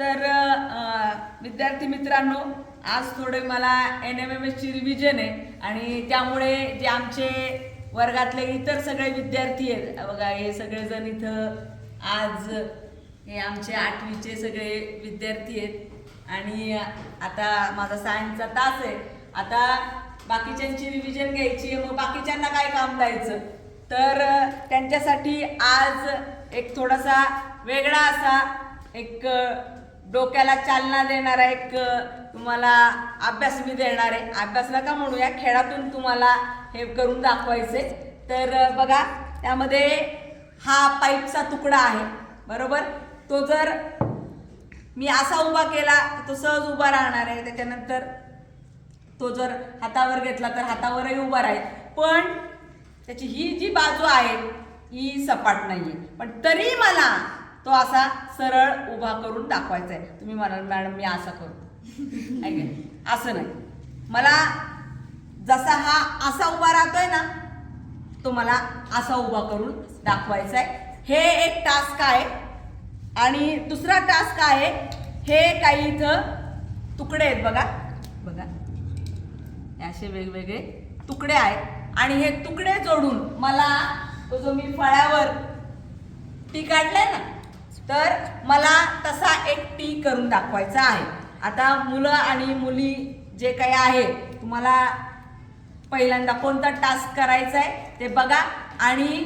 तर विद्यार्थी मित्रांनो, आज थोडे मला NMMSची रिव्हिजन आहे आणि त्यामुळे जे आमचे वर्गातले इतर सगळे विद्यार्थी आहेत बघा, हे सगळेजण इथं आज हे आमचे 8वीचे सगळे विद्यार्थी आहेत आणि आता माझा सायन्सचा तास आहे. आता बाकीच्यांची रिव्हिजन घ्यायची आहे, मग बाकीच्यांना काय काम द्यायचं, तर त्यांच्यासाठी आज एक थोडासा वेगळा असा एक डोक्याला चालना देणारा एक तुम्हाला अभ्यास मी देणार आहे. अभ्यास नका म्हणूया, खेळातून तुम्हाला हे करून दाखवायचे. तर बघा, त्यामध्ये हा पाईपचा तुकडा आहे बरोबर. तो जर मी असा उभा केला तर तो सहज उभा राहणार आहे. त्याच्यानंतर तो जर हातावर घेतला तर हातावरही उभा राहील, पण त्याची ही जी बाजू आहे ही सपाट नाहीये, पण तरी मला तो असा सरळ उभा करून दाखवायचा आहे. तुम्ही म्हणाल मॅडम मी असा करतो, ऐका असं नाही, मला जसा हा असा उभा राहतोय ना तो मला असा उभा करून दाखवायचा आहे. हे एक टास्क आहे. आणि दुसरा टास्क आहे, हे काही इथं तुकडे आहेत बघा बघा, असे वेगवेगळे तुकडे आहेत आणि हे तुकडे जोडून मला तो जो मी फळ्यावर टी काढलाय ना, तर मला तसा एक टी करून दाखवायचा आहे. आता मुलं आणि मुली जे काही आहे, तुम्हाला पहिल्यांदा कोणता टास्क करायचा आहे ते बघा आणि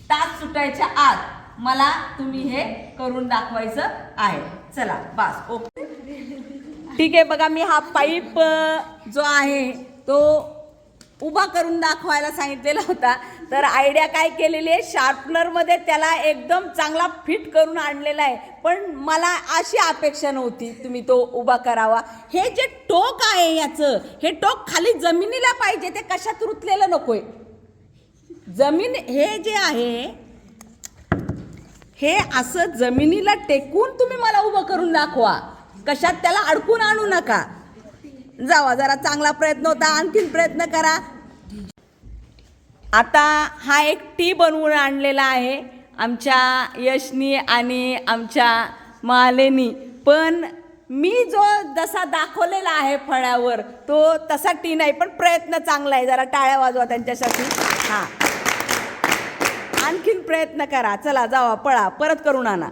तास सुटायच्या आत मला तुम्ही हे करून दाखवायचं आहे. चला बस, ओके, ठीक आहे. बघा, मी हा पाईप जो आहे तो उभा करून दाखवायला सांगितलेला होता, तर आयडिया काय केलेली आहे, शार्पनरमध्ये त्याला एकदम चांगला फिट करून आणलेला आहे. पण मला अशी अपेक्षा नव्हती तुम्ही तो उभा करावा. हे जे टोक आहे याचं, हे टोक खाली जमिनीला पाहिजे, ते कशात रुतलेलं नकोय. जमीन हे जे आहे हे असं जमिनीला टेकून तुम्ही मला उभं करून दाखवा, कशात त्याला अडकून आणू नका. जावा, जरा चांगला प्रयत्न होता, आणखीन प्रयत्न करा. आता हा एक टी बनवून आणलेला आहे आमच्या यशनी आणि आमच्या मालेनी, पण मी जो जसा दाखवलेला आहे फळ्यावर तो तसा टी नाही, पण प्रयत्न चांगला आहे. जरा टाळ्या वाजवा त्यांच्यासाठी. हां, आणखीन प्रयत्न करा. चला जावा, पळा, परत करून आणा.